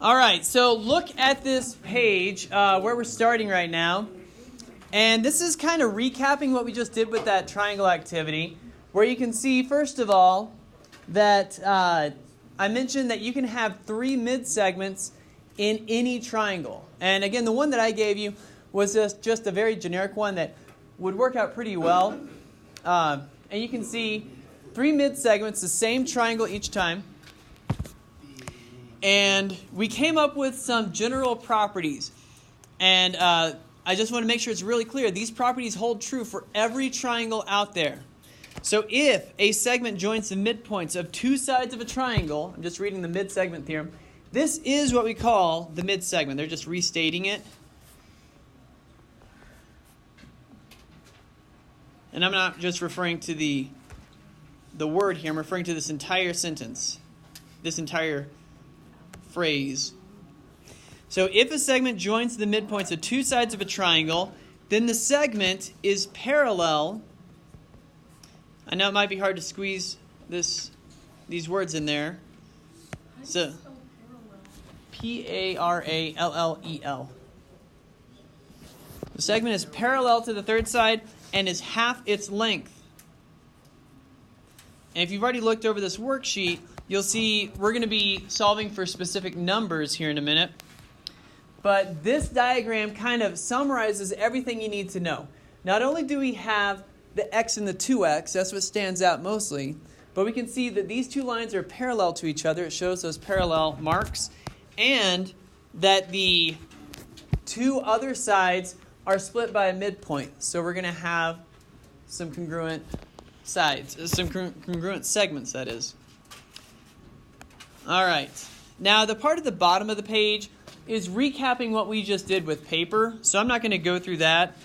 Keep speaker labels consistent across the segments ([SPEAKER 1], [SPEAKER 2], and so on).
[SPEAKER 1] All right, so look at this page where we're starting right now. And this is kind of recapping what we just did with that triangle activity, where you can see, first of all, that I mentioned that you can have 3 midsegments in any triangle. And again, the one that I gave you was just a very generic one that would work out pretty well. And you can see 3 midsegments, the same triangle each time. And we came up with some general properties. And I just want to make sure it's really clear. These properties hold true for every triangle out there. So if a segment joins the midpoints of 2 sides of a triangle, I'm just reading the midsegment theorem, this is what we call the midsegment. They're just restating it. And I'm not just referring to the word here. I'm referring to this entire sentence, this entire phrase. So if a segment joins the midpoints of 2 sides of a triangle, then the segment is parallel. I know it might be hard to squeeze these words in there. So P-A-R-A-L-L-E-L. The segment is parallel to the third side and is half its length. And if you've already looked over this worksheet, you'll see we're going to be solving for specific numbers here in a minute. But this diagram kind of summarizes everything you need to know. Not only do we have the x and the 2x, that's what stands out mostly, but we can see that these 2 lines are parallel to each other. It shows those parallel marks. And that the 2 other sides are split by a midpoint. So we're going to have some congruent sides, some congruent segments, that is. All right. Now, the part at the bottom of the page is recapping what we just did with paper. So I'm not going to go through that.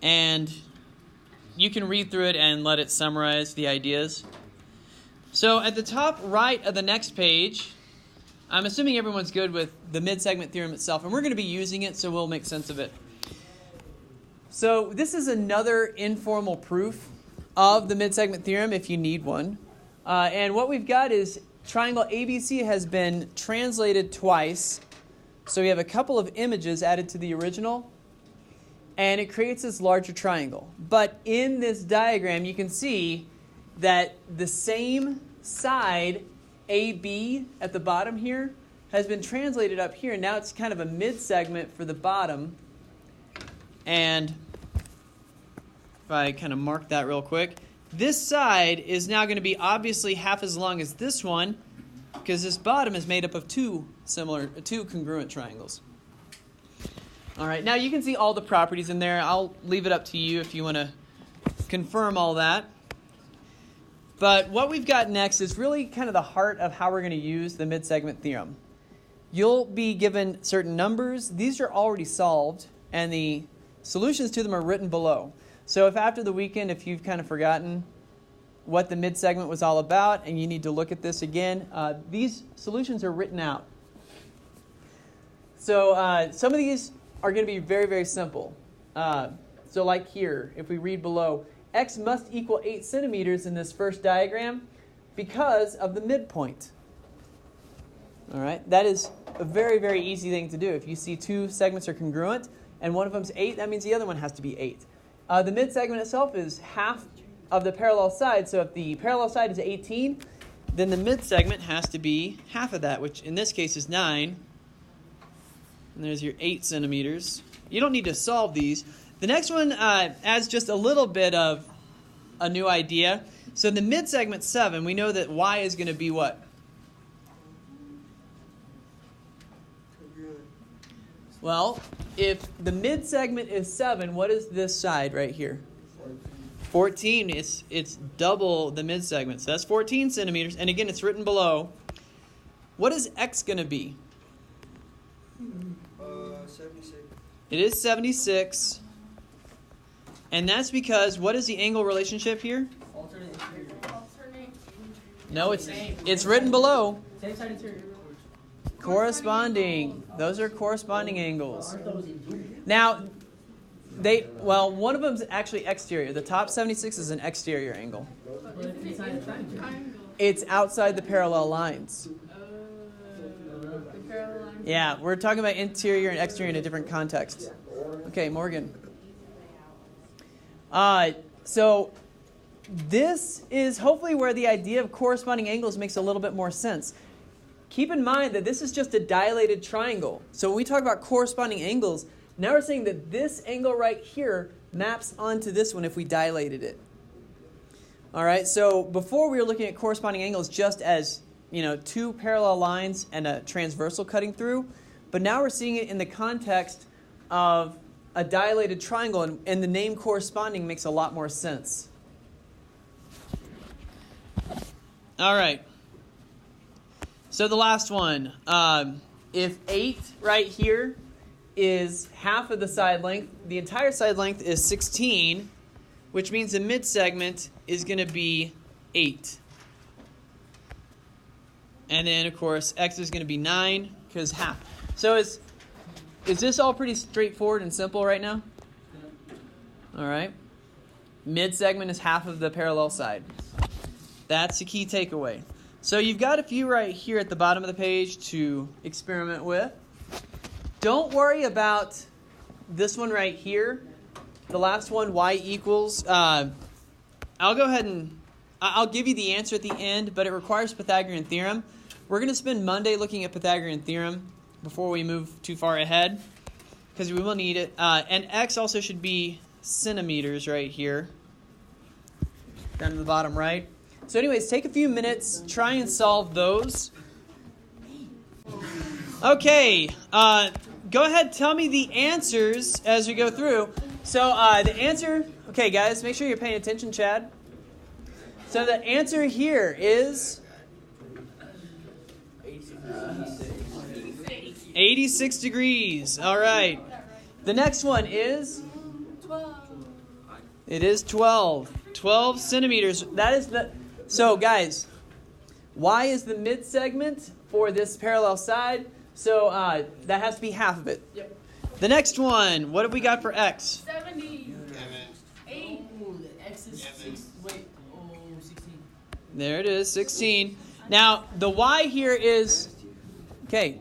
[SPEAKER 1] And you can read through it and let it summarize the ideas. So at the top right of the next page, I'm assuming everyone's good with the midsegment theorem itself, and we're going to be using it, so we'll make sense of it. So this is another informal proof of the midsegment theorem if you need one. And what we've got is triangle ABC has been translated twice. So we have a couple of images added to the original, and it creates this larger triangle. But in this diagram, you can see that the same side, AB, at the bottom here, has been translated up here. Now it's kind of a midsegment for the bottom. And if I kind of mark that real quick, this side is now going to be obviously half as long as this one, because this bottom is made up of 2 congruent triangles. All right, now you can see all the properties in there. I'll leave it up to you if you want to confirm all that. But what we've got next is really kind of the heart of how we're going to use the midsegment theorem. You'll be given certain numbers. These are already solved, and the solutions to them are written below. So if after the weekend, if you've kind of forgotten what the midsegment was all about and you need to look at this again, these solutions are written out. So some of these are going to be very, very simple. So like here, if we read below, x must equal 8 centimeters in this first diagram because of the midpoint. All right, that is a very, very easy thing to do. If you see 2 segments are congruent and one of them is 8, that means the other one has to be 8. The midsegment itself is half of the parallel side. So if the parallel side is 18, then the midsegment has to be half of that, which in this case is 9. And there's your 8 centimeters. You don't need to solve these. The next one adds just a little bit of a new idea. So the midsegment 7, we know that y is going to be what? Well, if the midsegment is 7, what is this side right here? 14. It's double the midsegment. So that's 14 centimeters. And again, it's written below. What is x going to be?
[SPEAKER 2] 76.
[SPEAKER 1] It is 76. And that's because, what is the angle relationship here?
[SPEAKER 2] Alternate interior.
[SPEAKER 1] No, it's written below.
[SPEAKER 2] Same side interior.
[SPEAKER 1] Corresponding. Those are corresponding angles. Now, one of them is actually exterior. The top 76 is an exterior angle. It's outside the parallel lines.
[SPEAKER 2] The parallel lines.
[SPEAKER 1] Yeah, we're talking about interior and exterior in a different context. Okay, Morgan. So this is hopefully where the idea of corresponding angles makes a little bit more sense. Keep in mind that this is just a dilated triangle. So when we talk about corresponding angles, now we're saying that this angle right here maps onto this one if we dilated it. All right, so before we were looking at corresponding angles just as, two parallel lines and a transversal cutting through, but now we're seeing it in the context of a dilated triangle, and the name corresponding makes a lot more sense. All right. So the last one, if 8 right here is half of the side length, the entire side length is 16, which means the midsegment is going to be 8. And then, of course, x is going to be 9 because half. So is this all pretty straightforward and simple right now? All right. Midsegment is half of the parallel side. That's the key takeaway. So you've got a few right here at the bottom of the page to experiment with. Don't worry about this one right here. The last one, y equals. I'll go ahead and I'll give you the answer at the end, but it requires Pythagorean theorem. We're going to spend Monday looking at Pythagorean theorem before we move too far ahead, because we will need it. And x also should be centimeters right here, down to the bottom right. So anyways, take a few minutes, try and solve those. Okay, go ahead, tell me the answers as we go through. So the answer, okay guys, make sure you're paying attention, Chad. So the answer here is 86 degrees. All right. The next one is
[SPEAKER 2] 12.
[SPEAKER 1] It is 12. 12 centimeters. That is the. So guys, y is the midsegment for this parallel side. So that has to be half of it.
[SPEAKER 2] Yep.
[SPEAKER 1] The next one. What have we got for x?
[SPEAKER 2] 70. 8. Oh, the x is 6. Wait. Oh, 16.
[SPEAKER 1] There it is, 16. Now the y here is. Okay.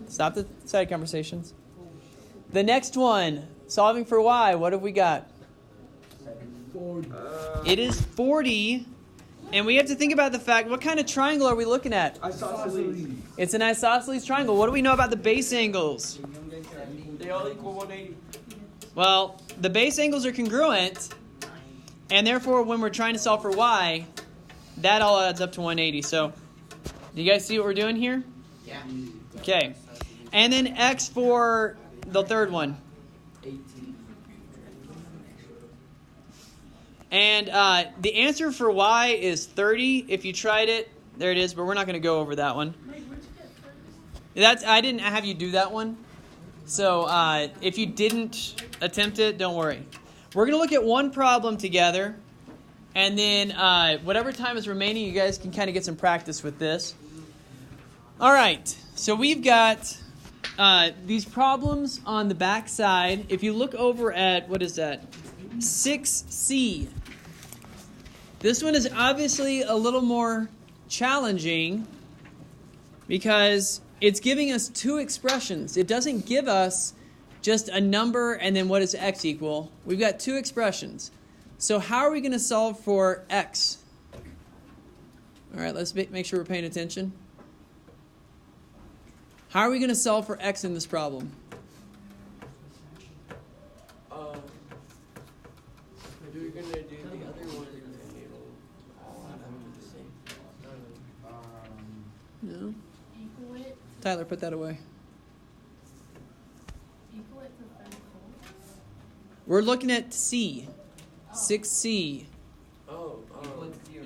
[SPEAKER 1] Stop the side conversations. The next one, solving for y, what have we got?
[SPEAKER 2] 40.
[SPEAKER 1] It is 40. And we have to think about the fact, what kind of triangle are we looking at?
[SPEAKER 2] Isosceles.
[SPEAKER 1] It's an isosceles triangle. What do we know about the base angles?
[SPEAKER 2] They all equal 180.
[SPEAKER 1] Well, the base angles are congruent, and therefore when we're trying to solve for y, that all adds up to 180. So, do you guys see what we're doing here?
[SPEAKER 2] Yeah.
[SPEAKER 1] Okay. And then x for the third one.
[SPEAKER 2] 18.
[SPEAKER 1] And the answer for y is 30. If you tried it, there it is, but we're not going to go over that one. I didn't have you do that one. So if you didn't attempt it, don't worry. We're going to look at one problem together, and then whatever time is remaining, you guys can kind of get some practice with this. All right, so we've got these problems on the back side. If you look over at, what is that? 6C. This one is obviously a little more challenging because it's giving us two expressions. It doesn't give us just a number and then what does x equal. We've got two expressions. So how are we going to solve for x? All right, let's make sure we're paying attention. How are we going to solve for x in this problem?
[SPEAKER 2] We're going to do the other one.
[SPEAKER 1] No?
[SPEAKER 3] Equal it.
[SPEAKER 1] Tyler, put that away.
[SPEAKER 3] Equal it to 34.
[SPEAKER 1] We're looking at C. 6C.
[SPEAKER 3] Equal it to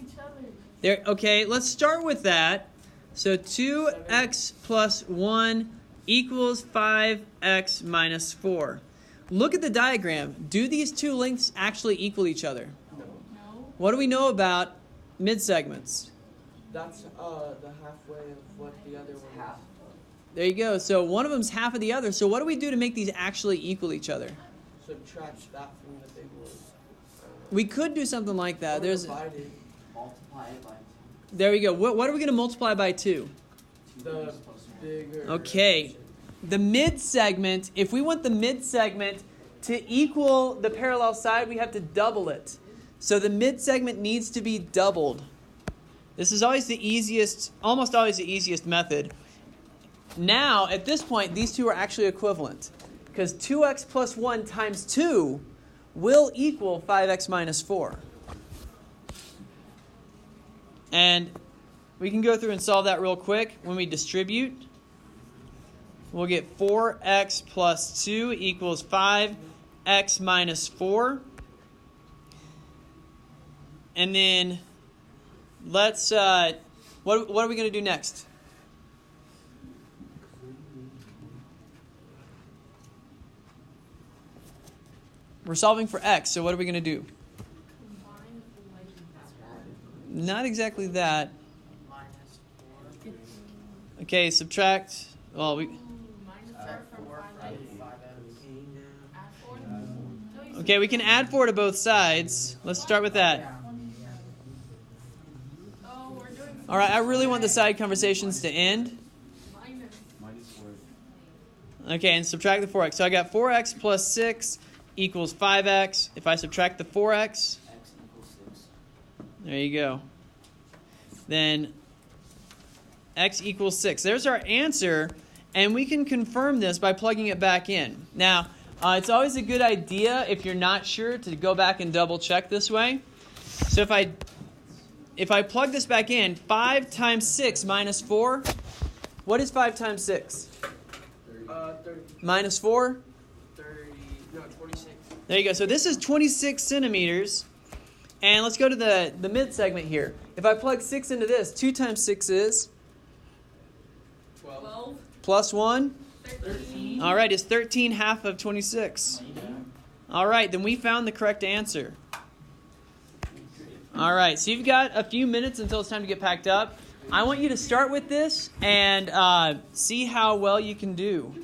[SPEAKER 3] each other.
[SPEAKER 1] There. Okay, let's start with that. So 2x plus 1 equals 5x minus 4. Look at the diagram. Do these two lengths actually equal each other?
[SPEAKER 3] No.
[SPEAKER 1] What do we know about midsegments?
[SPEAKER 2] That's the halfway of what the other one is.
[SPEAKER 1] There you go. So one of them's half of the other. So what do we do to make these actually equal each other?
[SPEAKER 2] Subtract that from the big one.
[SPEAKER 1] We could do something like that.
[SPEAKER 2] Or
[SPEAKER 1] There's
[SPEAKER 2] divide it.
[SPEAKER 4] Multiply it by
[SPEAKER 1] There we go. What are we going to multiply by 2?
[SPEAKER 2] The bigger.
[SPEAKER 1] Okay. The midsegment, if we want the midsegment to equal the parallel side, we have to double it. So the midsegment needs to be doubled. This is always the easiest, almost always the easiest method. Now, at this point, these two are actually equivalent. Because 2x plus 1 times 2 will equal 5x minus 4. And we can go through and solve that real quick. When we distribute, we'll get 4x plus 2 equals 5x minus 4. And then let's, what are we going to do next? We're solving for x, so what are we going to do? Not exactly that. Okay, subtract. Well, we. Okay, we can add 4 to both sides. Let's start with that. All right, I really want the side conversations to end. Okay, and subtract the 4x. So I got 4x plus 6 equals 5x. If I subtract the 4x, there you go. Then x equals 6. There's our answer, and we can confirm this by plugging it back in. Now, it's always a good idea, if you're not sure, to go back and double check this way. So if I plug this back in, 5 times 6 minus 4, what is 5 times 6?
[SPEAKER 2] 30.
[SPEAKER 1] Minus 4?
[SPEAKER 2] 26.
[SPEAKER 1] There you go. So this is 26 centimeters. And let's go to the mid-segment here. If I plug 6 into this, 2 times 6 is?
[SPEAKER 3] 12.
[SPEAKER 1] Plus 1?
[SPEAKER 3] 13.
[SPEAKER 1] All right, it's 13 half of 26. All right, then we found the correct answer. All right, so you've got a few minutes until it's time to get packed up. I want you to start with this and see how well you can do.